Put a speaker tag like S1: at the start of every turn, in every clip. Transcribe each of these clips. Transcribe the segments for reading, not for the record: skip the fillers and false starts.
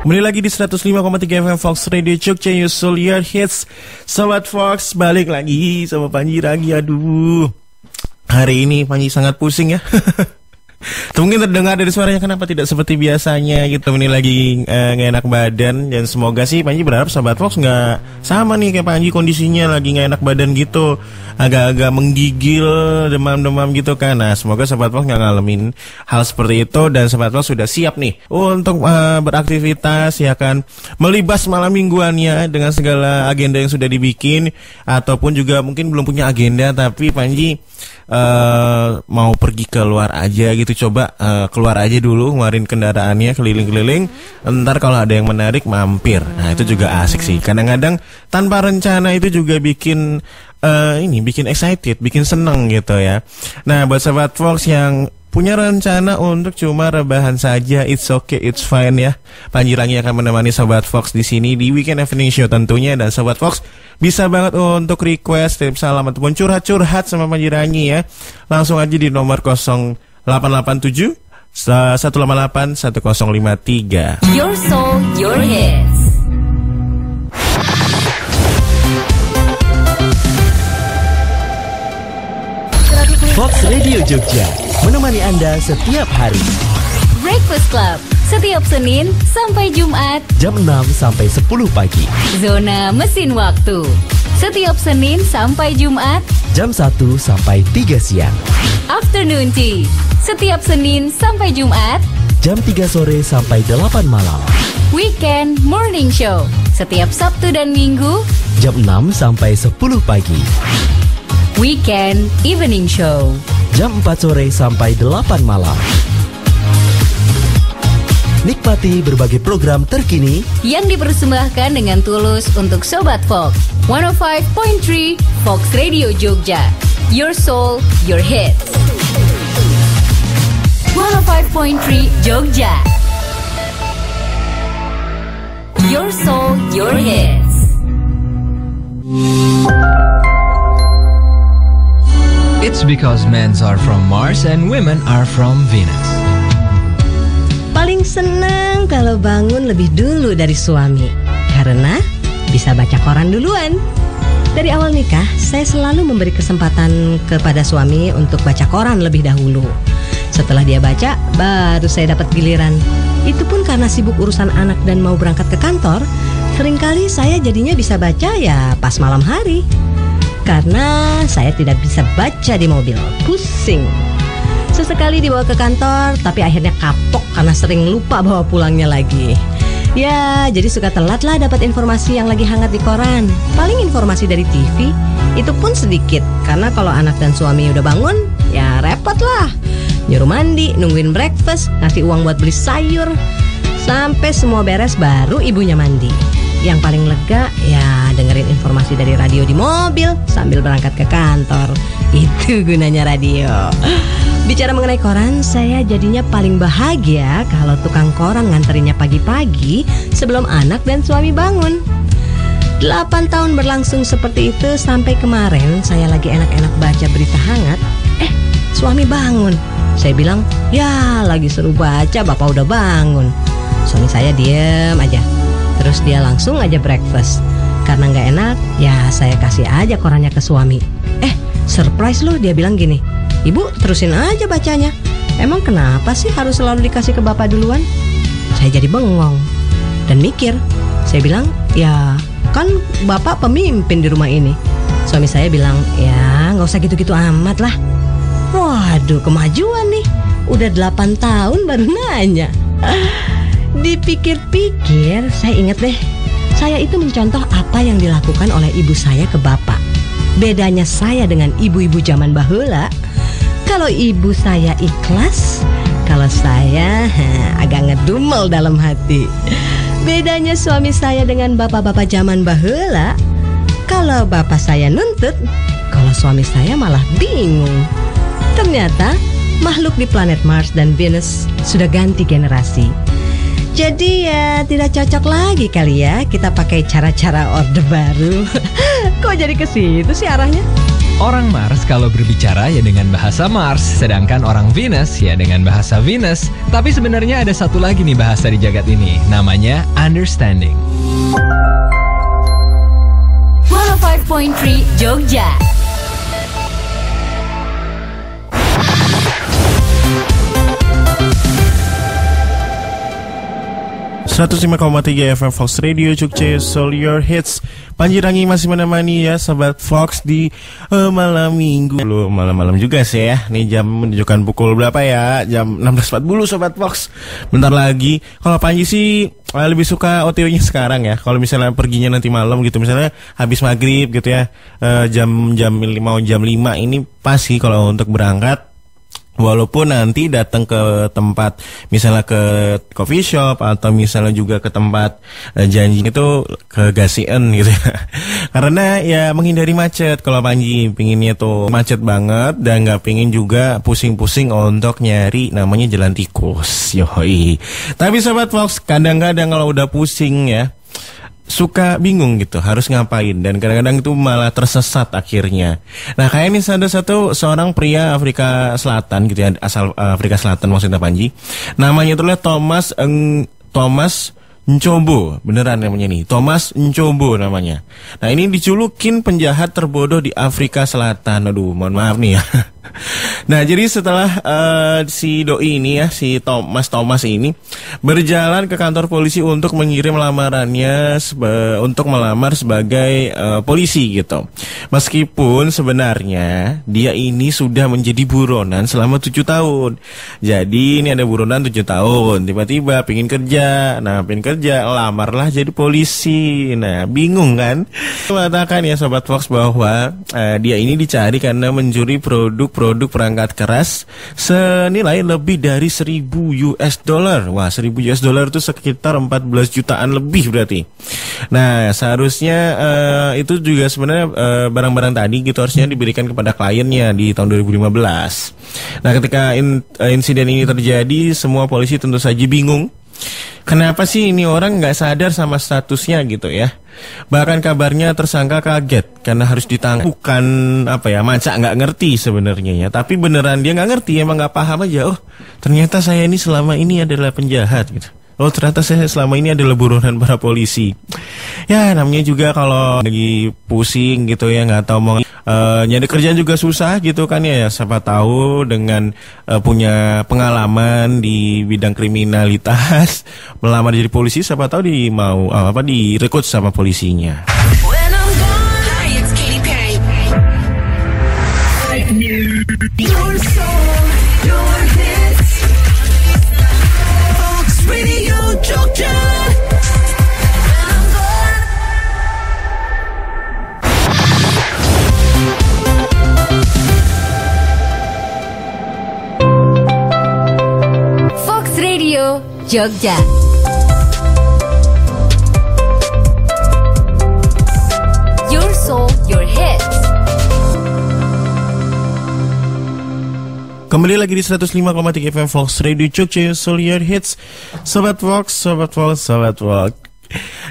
S1: Kembali lagi di 105,3 FM Fox Radio Jogja, Yusul Your Hits. Sobat Fox, balik lagi sama Panji lagi. Aduh, hari ini Panji sangat pusing ya. Mungkin terdengar dari suaranya kenapa tidak seperti biasanya gitu. Ini lagi gak enak badan. Dan semoga sih Panji berharap Sobat Fox gak sama nih kayak Panji, kondisinya lagi gak enak badan gitu, agak-agak menggigil, demam-demam gitu kan. Nah semoga Sobat Fox gak ngalamin hal seperti itu. Dan Sobat Fox sudah siap nih untuk beraktivitas ya kan, melibas malam mingguannya dengan segala agenda yang sudah dibikin. Ataupun juga mungkin belum punya agenda tapi Panji mau pergi keluar aja gitu. Coba keluar aja dulu, ngeluarin kendaraannya keliling-keliling. Ntar kalau ada yang menarik mampir. Nah itu juga asik sih. Kadang-kadang tanpa rencana itu juga bikin bikin excited, bikin seneng gitu ya. Nah buat Sobat Fox yang punya rencana untuk cuma rebahan saja, it's okay, it's fine ya. Panji Rangi akan menemani Sobat Fox di sini di Weekend Evening Show tentunya. Dan Sobat Fox bisa banget untuk request, titip salam ataupun curhat-curhat sama Panji Rangi ya. Langsung aja di nomor 0887 188 1053.
S2: Your soul, your hits.
S3: Fox Radio Jogja menemani Anda setiap hari.
S2: Breakfast Club setiap Senin sampai Jumat
S3: Jam 6 sampai 10 pagi.
S2: Zona Mesin Waktu setiap Senin sampai Jumat
S3: Jam 1 sampai 3 siang.
S2: Afternoon Tea setiap Senin sampai Jumat
S3: Jam 3 sore sampai 8 malam.
S2: Weekend Morning Show setiap Sabtu dan Minggu
S3: Jam 6 sampai 10 pagi.
S2: Weekend Evening Show
S3: Jam 4 sore sampai 8 malam. Nikmati berbagai program terkini
S2: yang dipersembahkan dengan tulus untuk Sobat Fox. 105.3 Fox Radio Jogja. Your soul, your hits. 105.3 Jogja. Your soul, your hits.
S4: It's because men are from Mars and women are from Venus.
S5: Paling senang kalau bangun lebih dulu dari suami, karena bisa baca koran duluan. Dari awal nikah, saya selalu memberi kesempatan kepada suami untuk baca koran lebih dahulu. Setelah dia baca, baru saya dapat giliran. Itu pun karena sibuk urusan anak dan mau berangkat ke kantor. Seringkali saya jadinya bisa baca ya pas malam hari. Karena saya tidak bisa baca di mobil, pusing. Sesekali dibawa ke kantor, tapi akhirnya kapok karena sering lupa bawa pulangnya lagi. Ya, jadi suka telat lah dapat informasi yang lagi hangat di koran. Paling informasi dari TV, itu pun sedikit. Karena kalau anak dan suami udah bangun, ya repot lah. Nyuruh mandi, nungguin breakfast, ngasih uang buat beli sayur. Sampai semua beres baru ibunya mandi. Yang paling lega ya dengerin informasi dari radio di mobil sambil berangkat ke kantor. Itu gunanya radio. Bicara mengenai koran, saya jadinya paling bahagia kalau tukang koran nganterinnya pagi-pagi sebelum anak dan suami bangun. 8 tahun berlangsung seperti itu sampai kemarin saya lagi enak-enak baca berita hangat. Suami bangun. Saya bilang, ya lagi seru baca, bapak udah bangun. Suami saya diem aja. Terus dia langsung aja breakfast. Karena gak enak, ya saya kasih aja korannya ke suami. Surprise loh, dia bilang gini, ibu terusin aja bacanya. Emang kenapa sih harus selalu dikasih ke bapak duluan? Saya jadi bengong dan mikir. Saya bilang, ya kan bapak pemimpin di rumah ini. Suami saya bilang, ya gak usah gitu-gitu amat lah. Waduh, kemajuan nih. Udah 8 tahun baru nanya. Dipikir-pikir, saya ingat deh, saya itu mencontoh apa yang dilakukan oleh ibu saya ke bapak. Bedanya saya dengan ibu-ibu zaman baheula, kalau ibu saya ikhlas, kalau saya agak ngedumel dalam hati. Bedanya suami saya dengan bapak-bapak zaman baheula, kalau bapak saya nuntut, kalau suami saya malah bingung. Ternyata makhluk di planet Mars dan Venus sudah ganti generasi. Jadi ya tidak cocok lagi kali ya kita pakai cara-cara orde baru. Kok jadi ke situ sih arahnya?
S4: Orang Mars kalau berbicara ya dengan bahasa Mars, sedangkan orang Venus ya dengan bahasa Venus. Tapi sebenarnya ada satu lagi nih bahasa di jagat ini, namanya understanding.
S2: 105.3 Jogja.
S1: .3 FM Fox Radio Jogja, Soul Your Hits. Panji Rangi masih menemani ya Sobat Fox di malam minggu. Malam-malam juga sih ya. Nih jam menunjukkan pukul berapa ya? Jam 16.40 Sobat Fox. Bentar lagi. Kalau Panji sih lebih suka OTW-nya sekarang ya. Kalau misalnya perginya nanti malam gitu, misalnya habis maghrib gitu ya, jam 5 ini pas sih kalau untuk berangkat. Walaupun nanti datang ke tempat, misalnya ke coffee shop atau misalnya juga ke tempat janji itu ke Gasian gitu ya. Karena ya menghindari macet. Kalau Panji pinginnya tuh macet banget dan nggak pingin juga pusing-pusing untuk nyari namanya jalan tikus. Yoi. Tapi Sobat Fox, kadang-kadang kalau udah pusing ya, suka bingung gitu harus ngapain, dan kadang-kadang itu malah tersesat akhirnya. Nah kayak ini ada seorang pria Afrika Selatan gitu ya, asal Afrika Selatan maksudnya Panji. Namanya itulah Thomas Nchombo, beneran namanya nih, Thomas Nchombo namanya. Nah ini dijulukin penjahat terbodoh di Afrika Selatan. Aduh, mohon maaf nih ya. Nah jadi setelah si doi ini ya, si Thomas ini berjalan ke kantor polisi untuk mengirim lamarannya untuk melamar sebagai polisi gitu. Meskipun sebenarnya dia ini sudah menjadi buronan selama 7 tahun. Jadi ini ada buronan 7 tahun, tiba-tiba pengen kerja. Nah pengen kerja, lamarlah jadi polisi. Nah bingung kan? Mengatakan ya Sobat Fox bahwa dia ini dicari karena mencuri produk perangkat keras senilai lebih dari $1.000. Wah, $1.000 itu sekitar 14 jutaan lebih berarti. Nah, seharusnya itu juga sebenarnya barang-barang tadi gitu harusnya diberikan kepada kliennya di tahun 2015. Nah, ketika insiden ini terjadi, semua polisi tentu saja bingung. Kenapa sih ini orang nggak sadar sama statusnya gitu ya? Bahkan kabarnya tersangka kaget karena harus ditangkap. Bukan macak nggak ngerti sebenarnya ya, tapi beneran dia nggak ngerti, emang nggak paham aja. Oh ternyata saya ini selama ini adalah penjahat gitu. Oh ternyata saya selama ini adalah buronan para polisi. Ya namanya juga kalau lagi pusing gitu ya, nggak tahu mau nyari kerjaan juga susah gitu kan ya. Siapa tahu dengan punya pengalaman di bidang kriminalitas, melamar jadi polisi, siapa tahu direkrut sama polisinya.
S2: Fox Radio Jogja. Your soul, your hits.
S1: Kembali lagi di 105,3 FM Fox Radio Jogja, Soul Your Hits. Sobat Fox.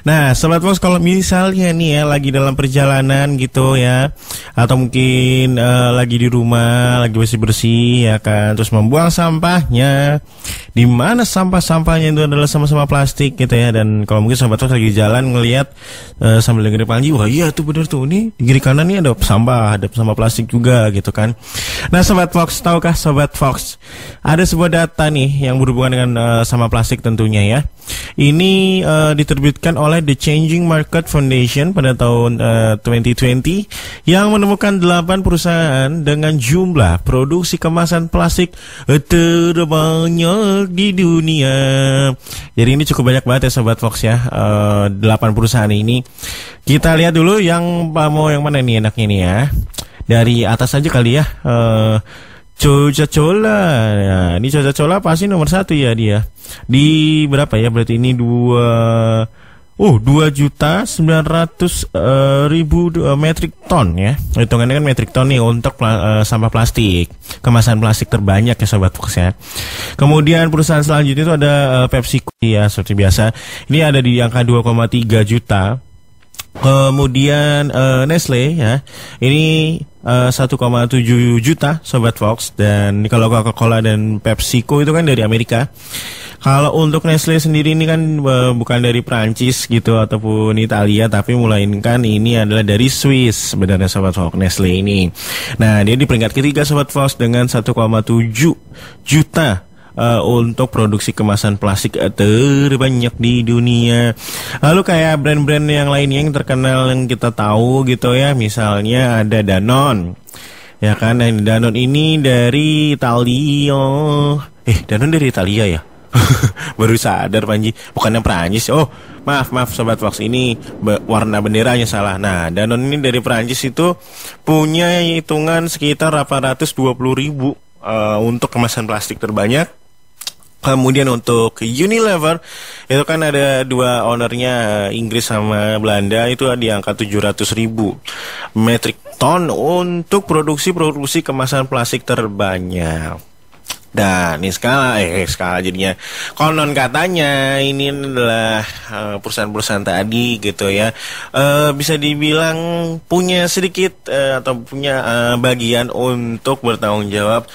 S1: Nah, Sobat Fox, kalau misalnya nih ya lagi dalam perjalanan gitu ya, atau mungkin lagi di rumah, lagi bersih-bersih ya kan, terus membuang sampahnya, di mana sampah-sampahnya itu adalah sama-sama plastik gitu ya. Dan kalau mungkin Sobat Fox lagi jalan ngelihat sambil dengerin Panji, wah iya tuh bener tuh, ini di kiri kanan nih ada sampah plastik juga gitu kan. Nah Sobat Fox, tahukah Sobat Fox ada sebuah data nih yang berhubungan dengan sampah plastik tentunya ya. Ini diterbitkan oleh The Changing Market Foundation pada tahun 2020 yang menemukan 8 perusahaan dengan jumlah produksi kemasan plastik terbanyak di dunia. Jadi ini cukup banyak banget ya Sobat Fox ya, 8 perusahaan ini. Kita lihat dulu yang mana nih enaknya nih ya. Dari atas aja kali ya. Coca-Cola. Nah, ini Coca-Cola pasti nomor 1 ya dia. Di berapa ya? Berarti ini 2.900.000 metrik ton ya. Hitungannya kan metrik ton nih untuk sampah plastik, kemasan plastik terbanyak ya Sobat Fox ya. Kemudian perusahaan selanjutnya itu ada PepsiCo ya, seperti biasa. Ini ada di angka 2,3 juta Kemudian Nestle ya, ini 1,7 juta Sobat Fox. Dan kalau Coca-Cola dan PepsiCo itu kan dari Amerika. Kalau untuk Nestle sendiri ini kan bukan dari Prancis gitu ataupun Italia, tapi melainkan ini adalah dari Swiss sebenarnya Sobat Fox, Nestle ini. Nah, dia di peringkat ketiga Sobat Fox dengan 1,7 juta untuk produksi kemasan plastik terbanyak di dunia. Lalu kayak brand-brand yang lainnya yang terkenal yang kita tahu gitu ya, misalnya ada Danone. Ya kan, Danone ini dari Italia. Danone dari Italia ya? Baru sadar Panji, bukannya Prancis. Oh, maaf Sobat Fox, ini warna benderanya salah. Nah, Danone ini dari Prancis itu punya hitungan sekitar 820.000 untuk kemasan plastik terbanyak. Kemudian untuk Unilever itu kan ada dua ownernya, Inggris sama Belanda, itu di angka 700.000 metric ton untuk produksi kemasan plastik terbanyak. Dan ini skala jadinya konon katanya ini adalah perusahaan-perusahaan tadi gitu ya, bisa dibilang punya sedikit atau punya bagian untuk bertanggung jawab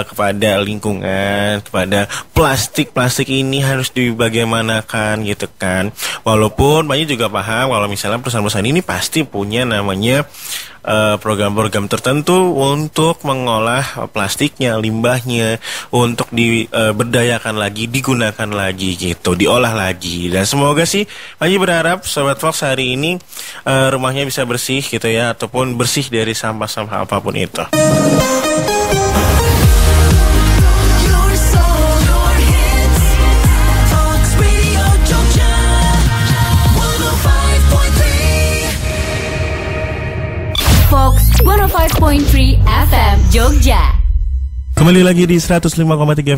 S1: kepada lingkungan, kepada plastik ini harus dibagaimanakan gitu kan. Walaupun banyak juga paham kalau misalnya perusahaan-perusahaan ini pasti punya namanya program-program tertentu untuk mengolah plastiknya, limbahnya, untuk diberdayakan lagi, digunakan lagi gitu, diolah lagi. Dan semoga sih Panji berharap Sobat Fox hari ini rumahnya bisa bersih gitu ya, ataupun bersih dari sampah-sampah apapun itu.
S2: Fox 105.3 FM Jogja.
S1: Kembali lagi di 105,3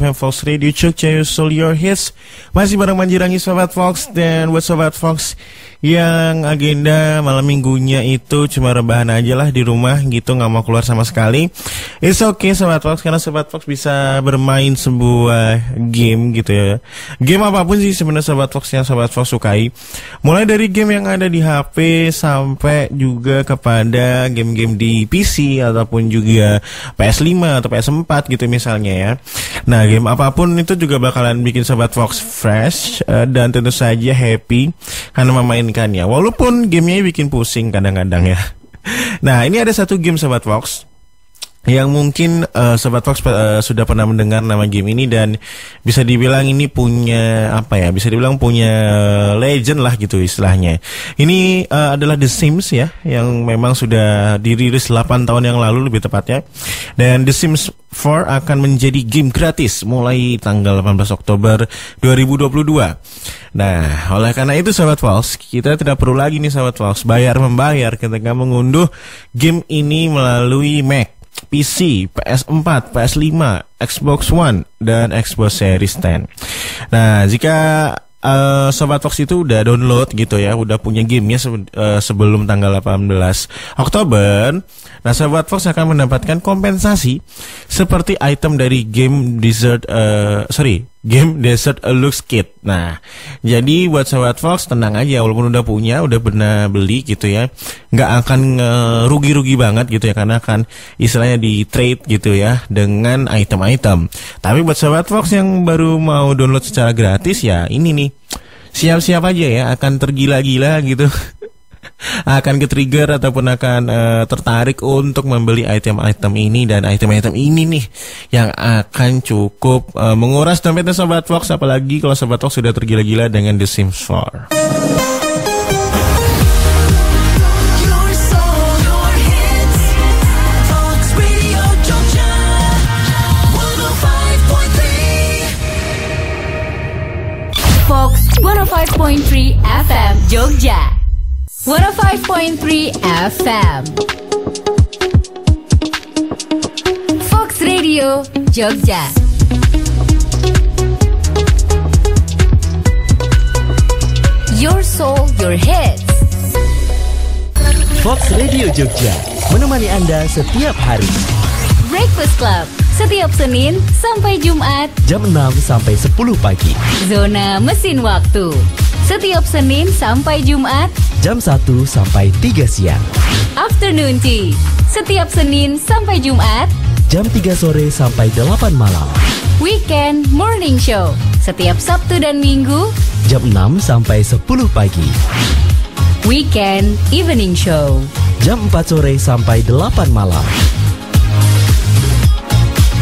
S1: FM Fox Radio Jogja, Your Hits. Masih bareng Manjirangi Sobat Fox. Dan buat Sobat Fox yang agenda malam minggunya itu cuma rebahan aja lah di rumah gitu, gak mau keluar sama sekali, it's okay Sobat Fox, karena Sobat Fox bisa bermain sebuah game gitu ya. Game apapun sih sebenarnya Sobat Fox yang Sobat Fox sukai, mulai dari game yang ada di HP sampai juga kepada game-game di PC ataupun juga PS5 atau PS4 gitu misalnya ya. Nah, game apapun itu juga bakalan bikin Sobat Fox fresh dan tentu saja happy karena memainkannya, walaupun gamenya bikin pusing kadang-kadang ya. Nah, ini ada satu game Sobat Fox yang mungkin Sobat Fox sudah pernah mendengar nama game ini, dan bisa dibilang ini punya bisa dibilang punya legend lah gitu istilahnya. Ini adalah The Sims ya, yang memang sudah dirilis 8 tahun yang lalu lebih tepatnya. Dan The Sims 4 akan menjadi game gratis mulai tanggal 18 Oktober 2022. Nah, oleh karena itu Sobat Fox, kita tidak perlu lagi nih Sobat Fox bayar-membayar ketika mengunduh game ini melalui Mac, PC, PS4, PS5, Xbox One, dan Xbox Series 10. Nah, jika Sobat Fox itu udah download gitu ya, udah punya gamenya sebelum tanggal 18 Oktober, nah Sobat Fox akan mendapatkan kompensasi seperti item dari game Desert Lux Kit. Nah, jadi buat Sobat Fox tenang aja, walaupun udah pernah beli gitu ya, nggak akan rugi-rugi banget gitu ya, karena akan istilahnya di trade gitu ya dengan item-item. Tapi buat Sobat Fox yang baru mau download secara gratis ya, ini nih, siap-siap aja ya, akan tergila-gila gitu. Akan ke-trigger ataupun akan tertarik untuk membeli item-item ini. Dan item-item ini nih yang akan cukup menguras dompetnya Sobat Fox, apalagi kalau Sobat Fox sudah tergila-gila dengan The Sims 4.
S2: Fox 105.3 FM Jogja. 105.3 FM Fox Radio Jogja. Your soul, your hits.
S3: Fox Radio Jogja menemani Anda setiap hari.
S2: Breakfast Club setiap Senin sampai Jumat
S3: jam 6 sampai 10 pagi.
S2: Zona Mesin Waktu setiap Senin sampai Jumat
S3: Jam 1 sampai 3 siang.
S2: Afternoon Tea setiap Senin sampai Jumat
S3: Jam 3 sore sampai 8 malam.
S2: Weekend Morning Show setiap Sabtu dan Minggu
S3: Jam 6 sampai 10 pagi.
S2: Weekend Evening Show
S3: Jam 4 sore sampai 8 malam.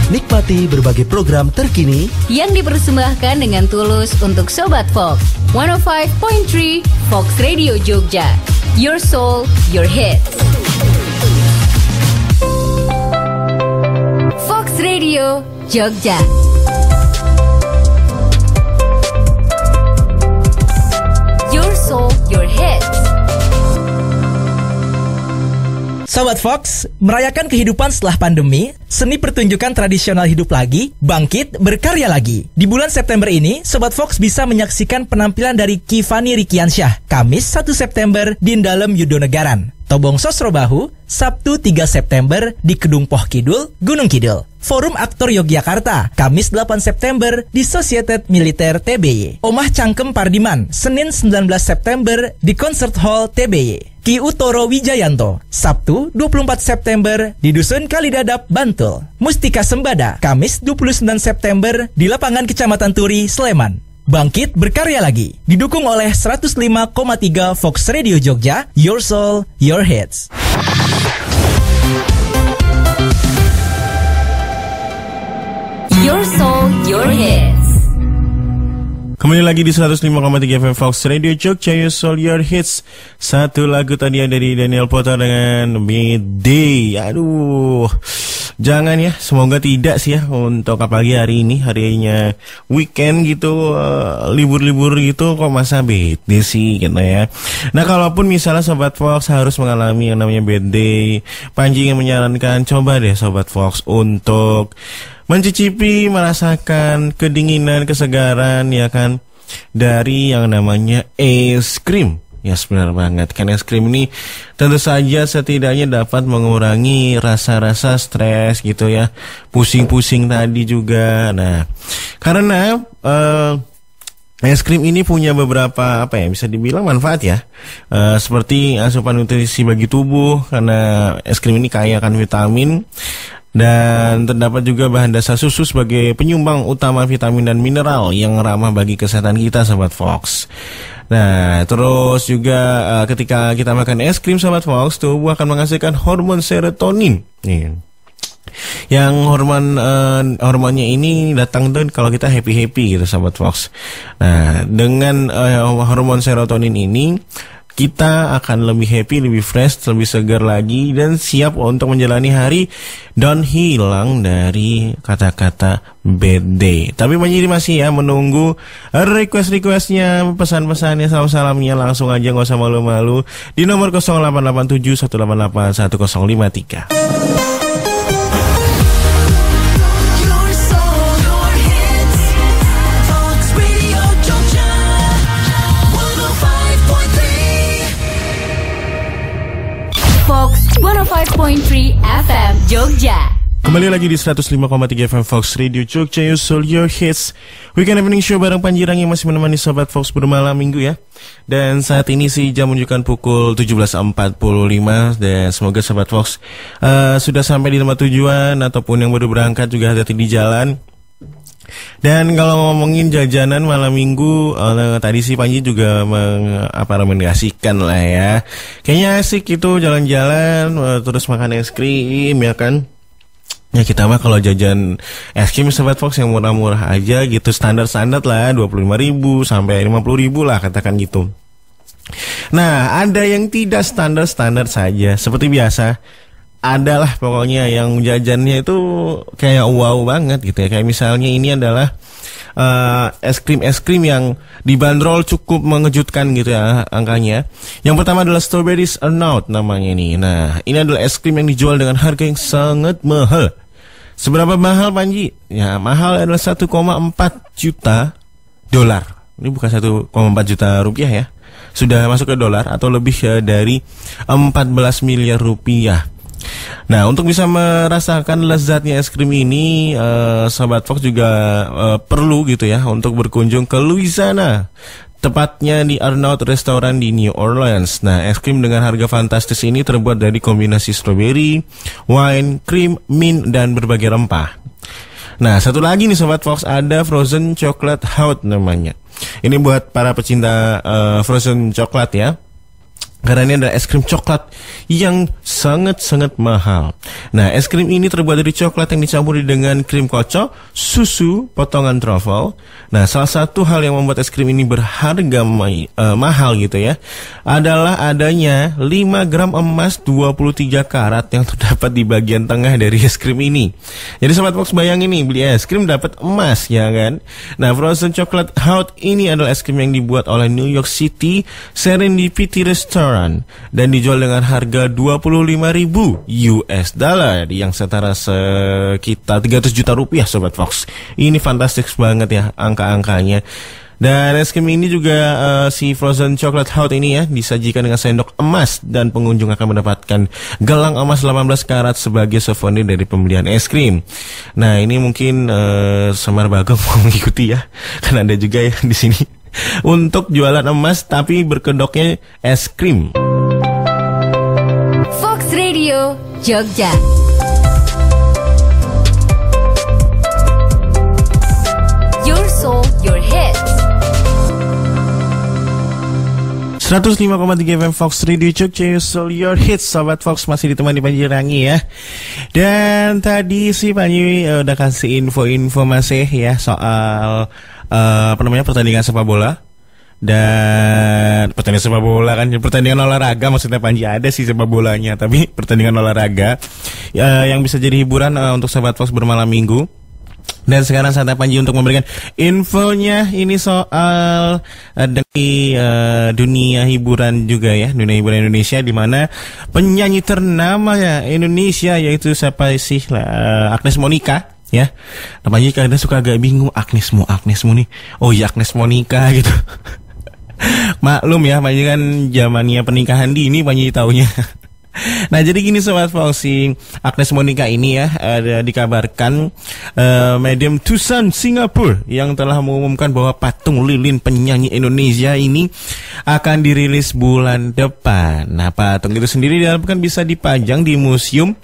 S3: Nikmati berbagai program terkini
S2: yang dipersembahkan dengan tulus untuk Sobat Fox. 105.3 Fox Radio Jogja. Your soul, your hits. Fox Radio Jogja. Your soul, your hits.
S6: Sobat Fox, merayakan kehidupan setelah pandemi, seni pertunjukan tradisional hidup lagi, bangkit, berkarya lagi. Di bulan September ini, Sobat Fox bisa menyaksikan penampilan dari Kifani Rikiansyah, Kamis 1 September di Dalem Yudonegaran. Tobong Sosro Bahu, Sabtu 3 September di Kedung Poh Kidul, Gunung Kidul. Forum Aktor Yogyakarta, Kamis 8 September di Societet Militer TBY. Omah Cangkem Pardiman, Senin 19 September di Concert Hall TBY. Ki Utoro Wijayanto, Sabtu 24 September di Dusun Kalidadap, Bantul. Mustika Sembada, Kamis 29 September di Lapangan Kecamatan Turi, Sleman. Bangkit berkarya lagi, didukung oleh 105,3 Fox Radio Jogja, Your Soul, Your Hits.
S2: Your soul, your hits.
S1: Kembali lagi di 105,3 FM Fox Radio Jogja, Your Soul, Your Hits. Satu lagu tadi dari Daniel Potter dengan Midday. Aduh, jangan ya, semoga tidak sih ya. Untuk apalagi hari ini, harinya weekend gitu, libur-libur gitu, kok masa bete sih gitu ya. Nah, kalaupun misalnya Sobat Fox harus mengalami yang namanya bad day, Panji ingin menyarankan, coba deh Sobat Fox untuk mencicipi, merasakan kedinginan, kesegaran ya kan, dari yang namanya es krim. Ya benar banget, kan es krim ini tentu saja setidaknya dapat mengurangi rasa-rasa stres gitu ya, pusing-pusing tadi juga. Nah, karena es krim ini punya beberapa bisa dibilang manfaat ya, seperti asupan nutrisi bagi tubuh, karena es krim ini kaya akan vitamin. Dan terdapat juga bahan dasar susu sebagai penyumbang utama vitamin dan mineral yang ramah bagi kesehatan kita, Sobat Fox. Nah, terus juga ketika kita makan es krim, Sobat Fox, tubuh akan menghasilkan hormon serotonin. Nih, yang hormonnya ini datang tuh kalau kita happy gitu, Sobat Fox. Nah, dengan hormon serotonin ini, kita akan lebih happy, lebih fresh, lebih segar lagi, dan siap untuk menjalani hari dan hilang dari kata-kata bad day. Tapi Panji masih ya menunggu request-requestnya, pesan-pesannya, salam-salamnya. Langsung aja, gak usah malu-malu, di nomor 0887 188 1053.
S2: Fox 105.3 FM Jogja.
S1: Kembali lagi di 105,3 FM Fox Radio Jogja, Your Soul, Your Hits. Weekend Evening Show bareng Panji yang masih menemani Sobat Fox bermalam minggu ya. Dan saat ini sih jam menunjukkan pukul 17.45. Dan semoga Sobat Fox sudah sampai di tempat tujuan, ataupun yang baru berangkat juga hati-hati di jalan. Dan kalau ngomongin jajanan malam minggu, tadi sih Panji juga merekomendasikan lah ya. Kayaknya asik gitu jalan-jalan, terus makan es krim ya kan. Ya kita mah kalau jajan es krim Sobat Fox yang murah-murah aja gitu, standar-standar lah, 25.000 sampai 50.000 lah katakan gitu. Nah, ada yang tidak standar-standar saja, seperti biasa. Adalah pokoknya yang jajannya itu kayak wow banget gitu ya. Kayak misalnya ini adalah es krim yang dibanderol cukup mengejutkan gitu ya angkanya. Yang pertama adalah Strawberries Arnaud namanya ini. Nah, ini adalah es krim yang dijual dengan harga yang sangat mahal. Seberapa mahal Panji? Ya mahal adalah 1,4 juta dolar. Ini bukan 1,4 juta rupiah ya. Sudah masuk ke dolar atau lebih dari 14 miliar rupiah. Nah, untuk bisa merasakan lezatnya es krim ini, Sobat Fox juga perlu gitu ya untuk berkunjung ke Louisiana, tepatnya di Arnaud Restaurant di New Orleans. Nah, es krim dengan harga fantastis ini terbuat dari kombinasi strawberry, wine, krim, mint, dan berbagai rempah. Nah, satu lagi nih Sobat Fox, ada frozen chocolate haut namanya. Ini buat para pecinta frozen coklat ya. Karena ini adalah es krim coklat yang sangat-sangat mahal. Nah, es krim ini terbuat dari coklat yang dicampuri dengan krim kocok, susu, potongan truffle. Nah, salah satu hal yang membuat es krim ini berharga mahal gitu ya, adalah adanya 5 gram emas 23 karat yang terdapat di bagian tengah dari es krim ini. Jadi Sobat Fox bayangin nih, beli es krim dapat emas ya kan. Nah, frozen chocolate haut ini adalah es krim yang dibuat oleh New York City Serendipity Restaurant dan dijual dengan harga 25.000 US dollar yang setara sekitar 300 juta rupiah Sobat Fox. Ini fantastis banget ya angka-angkanya. Dan es krim ini juga si frozen chocolate haut ini ya disajikan dengan sendok emas dan pengunjung akan mendapatkan gelang emas 18 karat sebagai souvenir dari pembelian es krim. Nah, ini mungkin Semar Bagong mau mengikuti ya. Kan ada juga ya di sini untuk jualan emas tapi berkedoknya es krim.
S2: Fox Radio Jogja. Your soul, your hits.
S1: 105,3 FM Fox Radio Jogja, your soul, your hits. Sobat Fox masih ditemani Panji Rangi ya. Dan tadi sih Panji udah kasih info-info masih ya soal pertandingan sepak bola. Dan pertandingan sepak bola kan, pertandingan olahraga maksudnya Panji, ada sih sepak bolanya, tapi pertandingan olahraga yang bisa jadi hiburan untuk Sobat Fox bermalam minggu. Dan sekarang saatnya Panji untuk memberikan infonya ini soal dari dunia hiburan juga ya, dunia hiburan Indonesia, di mana penyanyi ternama ya Indonesia yaitu siapa sih Agnes Monica. Ya, Panji kadang suka agak bingung, Agnesmu nih. Oh iya, Agnes Monica gitu. Maklum ya, Panji kan zamannya pernikahan dini Panji taunya. Nah, jadi gini Sobat Fox, si Agnes Monica ini ya ada dikabarkan Medium Tucson Singapura yang telah mengumumkan bahwa patung lilin penyanyi Indonesia ini akan dirilis bulan depan. Nah, patung itu sendiri diharapkan bisa dipajang di museum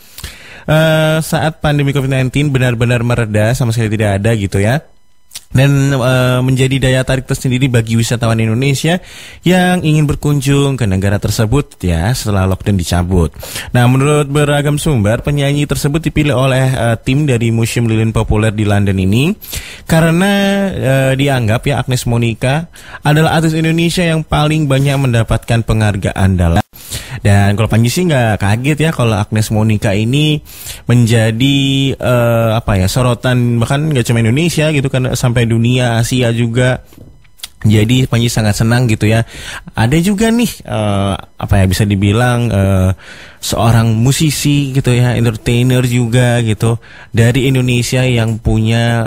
S1: saat pandemi COVID-19 benar-benar mereda, sama sekali tidak ada gitu ya. Dan menjadi daya tarik tersendiri bagi wisatawan Indonesia yang ingin berkunjung ke negara tersebut ya setelah lockdown dicabut. Nah, menurut beragam sumber, penyanyi tersebut dipilih oleh tim dari Museum Lilin Populer di London ini karena dianggap ya Agnes Monica adalah artis Indonesia yang paling banyak mendapatkan penghargaan dalam. Dan kalau Panji sih nggak kaget ya kalau Agnes Monica ini menjadi sorotan, bahkan nggak cuma Indonesia gitu kan, sampai dunia, Asia juga. Jadi Panji sangat senang gitu ya. Ada juga nih bisa dibilang seorang musisi gitu ya, entertainer juga gitu dari Indonesia yang punya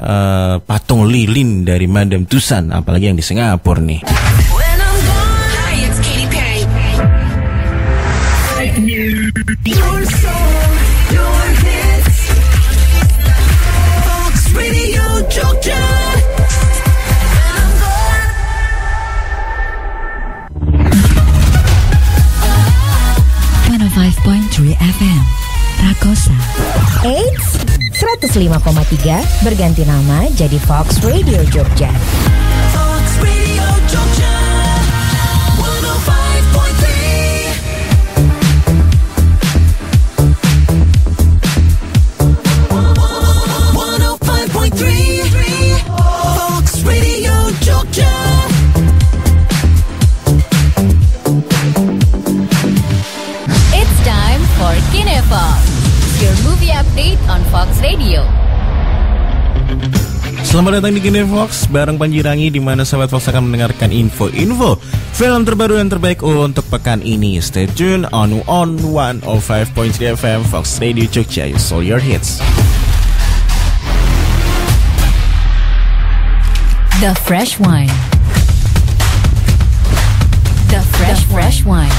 S1: patung lilin dari Madame Tussauds, apalagi yang di Singapura nih.
S7: Your soul, your hits. Fox Radio Jogja.
S8: 105.3 FM Rakosa.
S9: Eits, 105,3 berganti nama jadi Fox Radio Jogja.
S7: Fox Radio Jogja. 105.3 Fox Radio Jogja.
S2: It's time for Kinefox, your movie update on Fox Radio.
S1: Selamat datang di Kinefox bareng Panji Rangi, di mana Sobat Fox akan mendengarkan info-info film terbaru dan terbaik untuk pekan ini. Stay tune on 105.3 FM Fox Radio Jogja, your soul, your hits.
S2: The Fresh Wine. The Fresh Wine.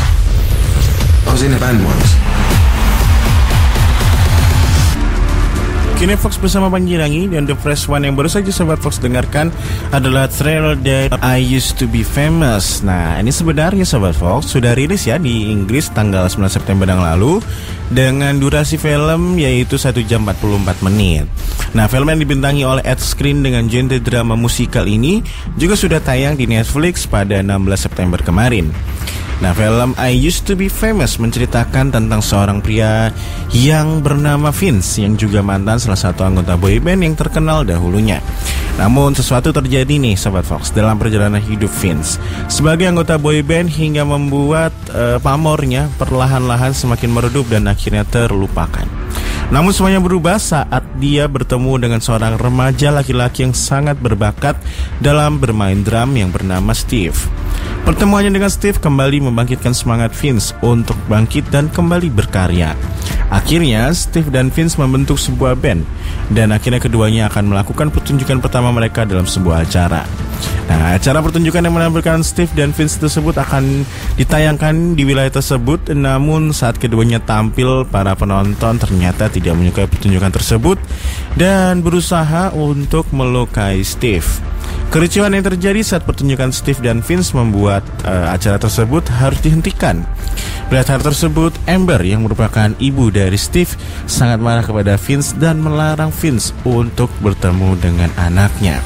S10: I was in a band once.
S1: Kini Fox bersama Panji Rangi dan The Fresh One yang baru saja Sobat Fox dengarkan adalah trailer dari I Used to Be Famous. Nah, ini sebenarnya Sobat Fox sudah rilis ya di Inggris tanggal 9 September yang lalu dengan durasi film yaitu 1 jam 44 menit. Nah, film yang dibintangi oleh Ed Skrein dengan genre drama musikal ini juga sudah tayang di Netflix pada 16 September kemarin. Nah, film I Used to Be Famous menceritakan tentang seorang pria yang bernama Vince yang juga mantan salah satu anggota boyband yang terkenal dahulunya. Namun sesuatu terjadi nih Sobat Fox dalam perjalanan hidup Vince sebagai anggota boyband hingga membuat pamornya perlahan-lahan semakin meredup dan akhirnya terlupakan. Namun semuanya berubah saat dia bertemu dengan seorang remaja laki-laki yang sangat berbakat dalam bermain drum yang bernama Steve. Pertemuannya dengan Steve kembali membangkitkan semangat Vince untuk bangkit dan kembali berkarya. Akhirnya Steve dan Vince membentuk sebuah band dan akhirnya keduanya akan melakukan pertunjukan pertama mereka dalam sebuah acara. Nah, acara pertunjukan yang menampilkan Steve dan Vince tersebut akan ditayangkan di wilayah tersebut. Namun saat keduanya tampil, para penonton ternyata tidak menyukai pertunjukan tersebut dan berusaha untuk melukai Steve. Kericuhan yang terjadi saat pertunjukan Steve dan Vince membuat acara tersebut harus dihentikan. Melihat hal tersebut, Amber yang merupakan ibu dari Steve sangat marah kepada Vince dan melarang Vince untuk bertemu dengan anaknya.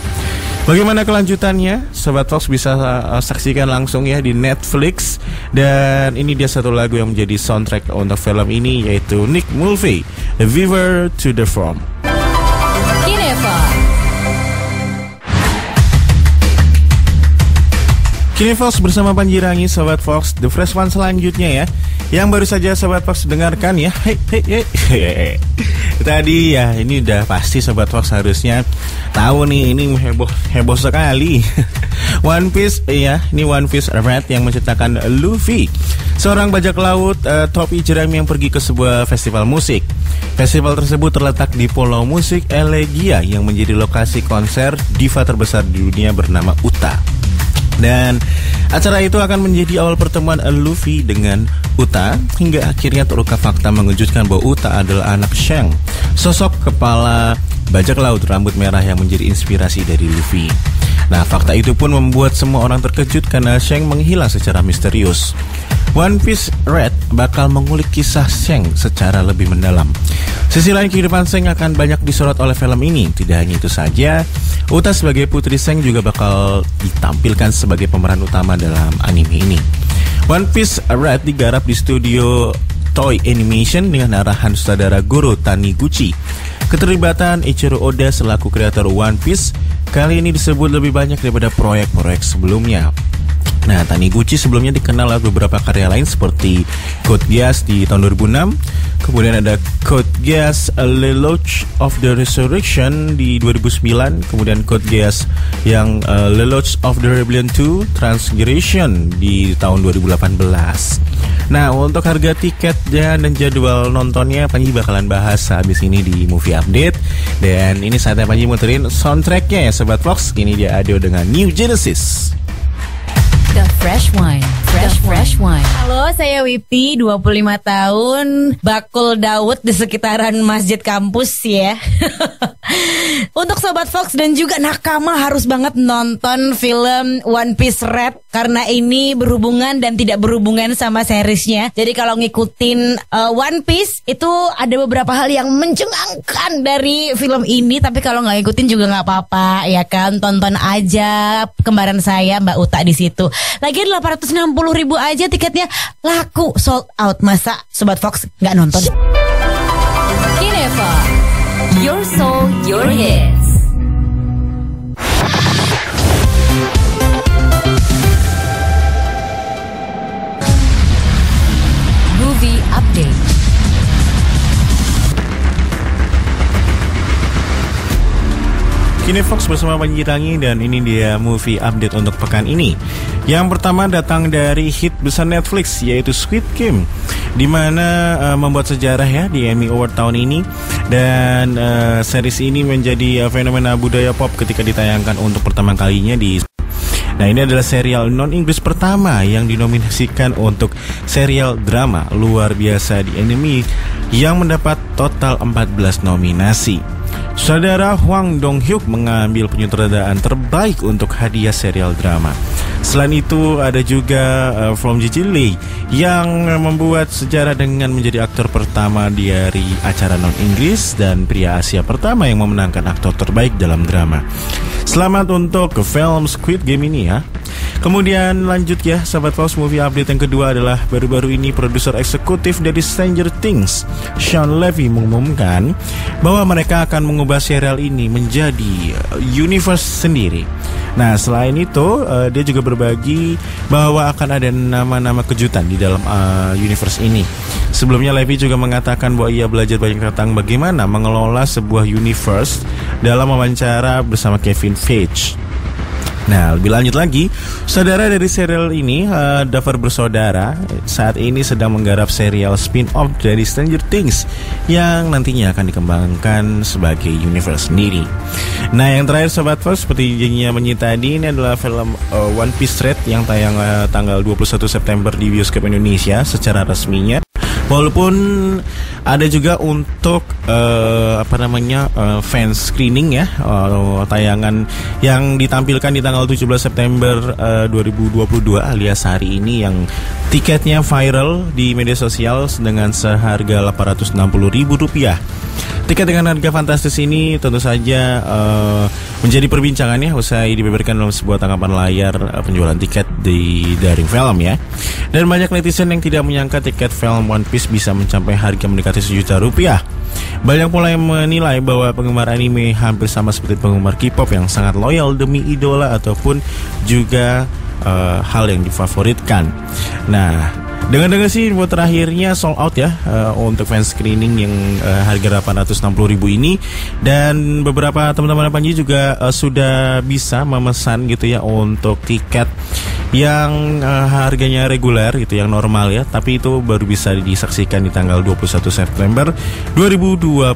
S1: Bagaimana kelanjutannya? Sobat Fox bisa saksikan langsung ya di Netflix. Dan ini dia satu lagu yang menjadi soundtrack untuk film ini, yaitu Nick Mulvey, A River to the From. Kini Fox bersama Panji Rangi, Sobat Fox, The Fresh One selanjutnya ya, yang baru saja Sobat Fox dengarkan ya. Tadi ya, ini udah pasti Sobat Fox harusnya tahu nih, ini heboh sekali. One Piece ya, ini One Piece Red yang menceritakan Luffy, seorang bajak laut topi jerami yang pergi ke sebuah festival musik. Festival tersebut terletak di pulau musik Elegia yang menjadi lokasi konser diva terbesar di dunia bernama Uta. Dan acara itu akan menjadi awal pertemuan Luffy dengan Uta hingga akhirnya terungkap fakta mengejutkan bahwa Uta adalah anak Shanks, sosok kepala bajak laut rambut merah yang menjadi inspirasi dari Luffy. Nah, fakta itu pun membuat semua orang terkejut karena Shanks menghilang secara misterius. One Piece Red bakal mengulik kisah Shanks secara lebih mendalam. Sisi lain kehidupan Shanks akan banyak disorot oleh film ini. Tidak hanya itu saja, Uta sebagai putri Shanks juga bakal ditampilkan sebagai pemeran utama dalam anime ini. One Piece Red digarap di studio Toei Animation dengan arahan sutradara Goro Taniguchi. Keterlibatan Eiichiro Oda selaku kreator One Piece kali ini disebut lebih banyak daripada proyek-proyek sebelumnya. Nah, Taniguchi sebelumnya dikenal lewat beberapa karya lain seperti Code Geass di tahun 2006, kemudian ada Code Geass Lelouch of the Resurrection di 2009, kemudian Code Geass yang Lelouch of the Rebellion 2 Transgression di tahun 2018. Nah, untuk harga tiketnya dan jadwal nontonnya Panji bakalan bahas habis ini di Movie Update. Dan ini saatnya Panji muterin soundtracknya ya Sobat Fox. Ini dia Adio dengan New Genesis.
S2: The Fresh Wine. Fresh Wine.
S10: Halo, saya Wipti, 25 tahun, bakul Daud di sekitaran masjid kampus ya. Untuk Sobat Fox dan juga nakama harus banget nonton film One Piece Red karena ini berhubungan dan tidak berhubungan sama seriesnya. Jadi kalau ngikutin One Piece itu ada beberapa hal yang mencengangkan dari film ini, tapi kalau nggak ngikutin juga nggak apa-apa ya kan, tonton aja kembaran saya Mbak Uta di situ. Lagi 860.000 aja tiketnya, laku, sold out. Masa Sobat Fox nggak nonton?
S2: Kineva, your soul, your hits. Movie Update.
S1: Kini Fox bersama Panji Rangi dan ini dia Movie Update untuk pekan ini. Yang pertama datang dari hit besar Netflix yaitu Squid Game, di mana membuat sejarah ya di Emmy Award tahun ini. Dan series ini menjadi fenomena budaya pop ketika ditayangkan untuk pertama kalinya di Nah, ini adalah serial non-Inggris pertama yang dinominasikan untuk serial drama luar biasa di anime yang mendapat total 14 nominasi. Saudara Hwang Dong-hyuk mengambil penyutradaraan terbaik untuk hadiah serial drama. Selain itu ada juga From Ji Lee yang membuat sejarah dengan menjadi aktor pertama dari acara non-Inggris dan pria Asia pertama yang memenangkan aktor terbaik dalam drama. Selamat untuk film Squid Game ini ya. Kemudian lanjut ya, sahabat Fox, movie update yang kedua adalah baru-baru ini produser eksekutif dari Stranger Things, Sean Levy, mengumumkan bahwa mereka akan mengubah serial ini menjadi universe sendiri. Nah, selain itu dia juga berbagi bahwa akan ada nama-nama kejutan di dalam universe ini. Sebelumnya Levy juga mengatakan bahwa ia belajar banyak tentang bagaimana mengelola sebuah universe dalam wawancara bersama Kevin Feige. Nah, lebih lanjut lagi, saudara dari serial ini, Duffer Bersaudara, saat ini sedang menggarap serial spin-off dari Stranger Things yang nantinya akan dikembangkan sebagai universe sendiri. Nah, yang terakhir Sobat Fox, seperti janjinya Menyi tadi, ini adalah film One Piece Red yang tayang tanggal 21 September di bioskop Indonesia secara resminya. Walaupun ada juga untuk fan screening ya, tayangan yang ditampilkan di tanggal 17 September 2022 alias hari ini, yang tiketnya viral di media sosial dengan seharga Rp860.000. Tiket dengan harga fantastis ini tentu saja menjadi perbincangan ya usai dibeberkan dalam sebuah tangkapan layar penjualan tiket di daring film ya. Dan banyak netizen yang tidak menyangka tiket film One Piece bisa mencapai harga mendekati Rp1.000.000. Banyak pula yang menilai bahwa penggemar anime hampir sama seperti penggemar K-pop yang sangat loyal demi idola ataupun juga hal yang difavoritkan. Nah, dengar-dengar sih buat terakhirnya sold out ya untuk fan screening yang harga Rp860.000 ini. Dan beberapa teman-teman Panji juga sudah bisa memesan gitu ya untuk tiket yang harganya reguler gitu, yang normal ya, tapi itu baru bisa disaksikan di tanggal 21 September 2022.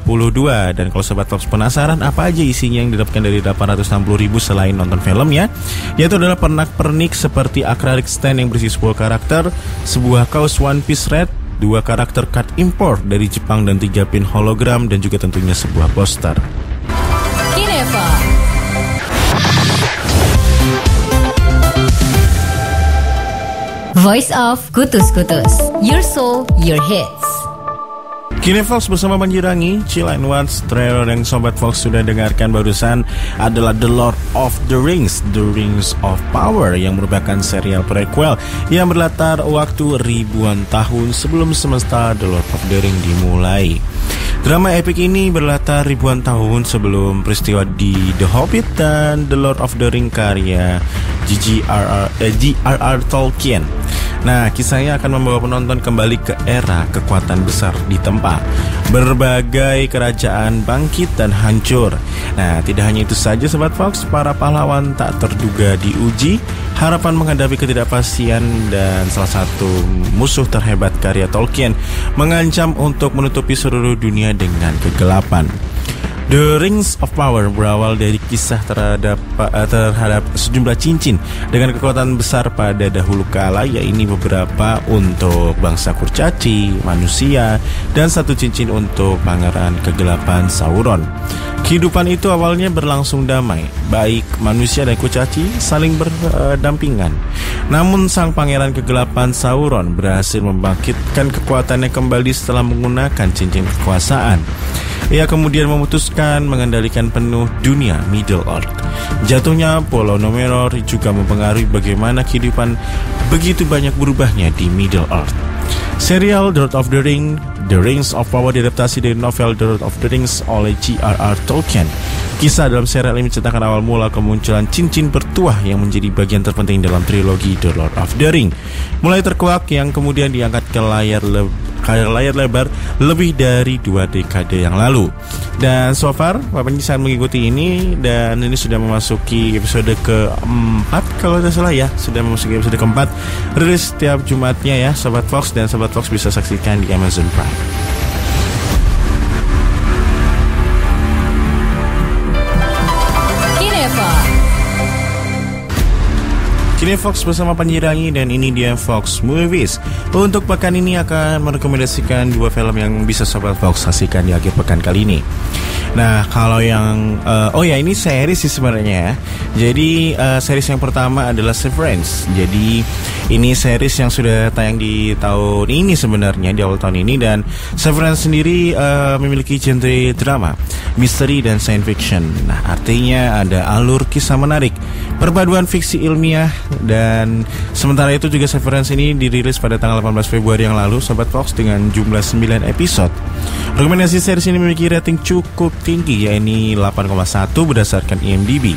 S1: Dan kalau Sobat Fox penasaran apa aja isinya yang didapatkan dari Rp860.000 selain nonton filmnya, yaitu adalah pernak-pernik seperti acrylic stand yang berisi 10 karakter, sebuah kaos One Piece Red, 2 karakter card import dari Jepang dan 3 pin hologram, dan juga tentunya sebuah poster.
S2: Kineva. Voice of Kutus-Kutus. Your soul, your hits.
S1: Kinefox bersama Panjirangi, Chill and Watch. Trailer yang Sobat Fox sudah dengarkan barusan adalah The Lord of the Rings, The Rings of Power, yang merupakan serial prequel yang berlatar waktu ribuan tahun sebelum semesta The Lord of the Ring dimulai. Drama epik ini berlatar ribuan tahun sebelum peristiwa di The Hobbit dan The Lord of the Ring karya J.R.R. Tolkien. Nah, kisahnya akan membawa penonton kembali ke era kekuatan besar di tempat berbagai kerajaan bangkit dan hancur. Nah, tidak hanya itu saja Sobat Fox, para pahlawan tak terduga diuji, harapan menghadapi ketidakpastian, dan salah satu musuh terhebat karya Tolkien mengancam untuk menutupi seluruh dunia dengan kegelapan. The Rings of Power berawal dari kisah terhadap sejumlah cincin dengan kekuatan besar pada dahulu kala, yaitu beberapa untuk bangsa kurcaci, manusia, dan 1 cincin untuk pangeran kegelapan Sauron. Kehidupan itu awalnya berlangsung damai, baik manusia dan kurcaci saling berdampingan. Namun sang pangeran kegelapan Sauron berhasil membangkitkan kekuatannya kembali setelah menggunakan cincin kekuasaan. Ia kemudian memutuskan mengendalikan penuh dunia Middle Earth. Jatuhnya Pulau Numenor juga mempengaruhi bagaimana kehidupan begitu banyak berubahnya di Middle Earth. Serial The Lord of the Ring, The Rings of Power diadaptasi dari novel The Lord of the Rings oleh J.R.R. Tolkien. Kisah dalam serial ini menceritakan awal mula kemunculan cincin bertuah yang menjadi bagian terpenting dalam trilogi The Lord of the Ring. Mulai terkuak yang kemudian diangkat ke layar lebar lebih dari 2 dekade yang lalu. Dan so far Bapak sangat mengikuti ini, dan ini sudah memasuki episode ke-4 kalau tidak salah ya. Sudah memasuki episode ke-4, rilis setiap Jumatnya ya Sobat Fox, dan Sobat Fox bisa saksikan di Amazon Prime. Kini Fox bersama Panji Rangi dan ini dia Fox Movies. Untuk pekan ini akan merekomendasikan 2 film yang bisa Sobat Fox saksikan di akhir pekan kali ini. Nah, kalau yang ini series sih sebenarnya. Jadi series yang pertama adalah Severance. Jadi ini series yang sudah tayang di tahun ini sebenarnya, di awal tahun ini. Dan Severance sendiri memiliki genre drama, misteri dan science fiction. Nah, artinya ada alur kisah menarik, perpaduan fiksi ilmiah. Dan sementara itu juga Severance ini dirilis pada tanggal 18 Februari yang lalu Sobat Fox dengan jumlah 9 episode. Rekomendasi series ini memiliki rating cukup tinggi, yaitu 8,1 berdasarkan IMDb.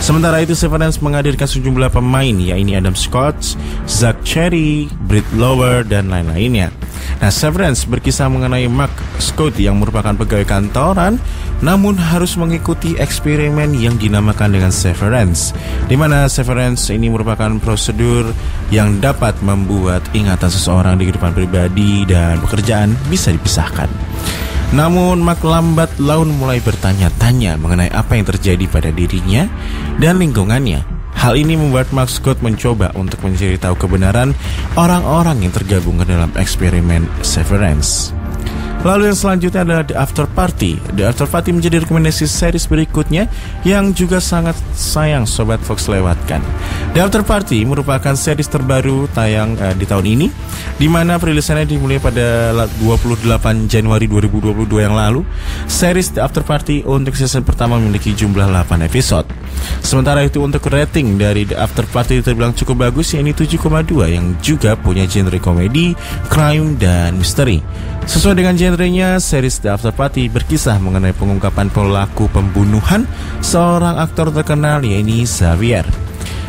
S1: Sementara itu Severance menghadirkan sejumlah pemain, yaitu Adam Scott, Zach Cherry, Britt Lower, dan lain-lainnya. Nah, Severance berkisah mengenai Mark Scott yang merupakan pegawai kantoran, namun harus mengikuti eksperimen yang dinamakan dengan Severance, di mana Severance ini merupakan prosedur yang dapat membuat ingatan seseorang di kehidupan pribadi dan pekerjaan bisa dipisahkan. Namun Mark lambat laun mulai bertanya-tanya mengenai apa yang terjadi pada dirinya dan lingkungannya. Hal ini membuat Mark Scott mencoba untuk mencari tahu kebenaran orang-orang yang tergabung ke dalam eksperimen Severance. Lalu yang selanjutnya adalah The After Party. The After Party menjadi rekomendasi series berikutnya yang juga sangat sayang Sobat Fox lewatkan. The After Party merupakan series terbaru tayang di tahun ini, di mana perilisannya dimulai pada 28 Januari 2022 yang lalu. Series The After Party untuk season pertama memiliki jumlah 8 episode. Sementara itu untuk rating dari The After Party terbilang cukup bagus, yaitu 7,2, yang juga punya genre komedi, crime, dan misteri. Sesuai dengan genrenya, series The After Party berkisah mengenai pengungkapan pelaku pembunuhan seorang aktor terkenal, yaitu Xavier.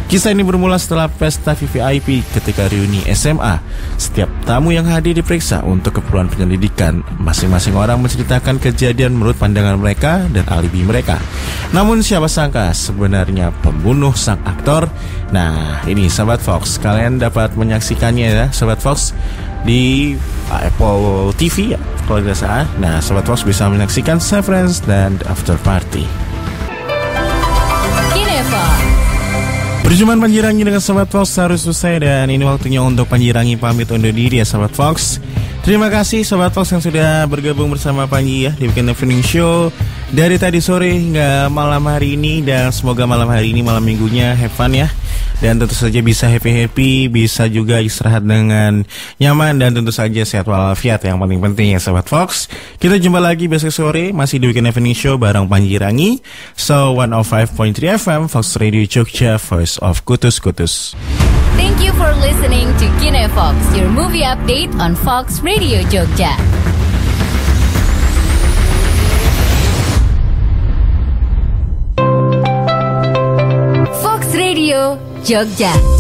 S1: Kisah ini bermula setelah pesta VVIP ketika reuni SMA. Setiap tamu yang hadir diperiksa untuk keperluan penyelidikan. Masing-masing orang menceritakan kejadian menurut pandangan mereka dan alibi mereka. Namun siapa sangka sebenarnya pembunuh sang aktor. Nah, ini Sobat Fox, kalian dapat menyaksikannya ya Sobat Fox di Apple TV ya, kalau tidak salah. Nah, Sobat Fox bisa menyaksikan Severance dan The After Party. Perjumpaan Panji Rangi dengan Sobat Fox harus selesai, dan ini waktunya untuk Panji Rangi pamit undur diri ya Sobat Fox. Terima kasih Sobat Fox yang sudah bergabung bersama Panji ya di Weekend Evening Show dari tadi sore hingga malam hari ini, dan semoga malam hari ini, malam minggunya have fun ya. Dan tentu saja bisa happy-happy, bisa juga istirahat dengan nyaman, dan tentu saja sehat walafiat yang paling penting ya Sobat Fox. Kita jumpa lagi besok sore masih di Weekend Evening Show bareng Panji Rangi. So 105.3 FM Fox Radio Jogja, Voice of Kutus-Kutus.
S2: Thank you for listening to Kinefox, your movie update on Fox Radio Jogja. Fox Radio Jogja.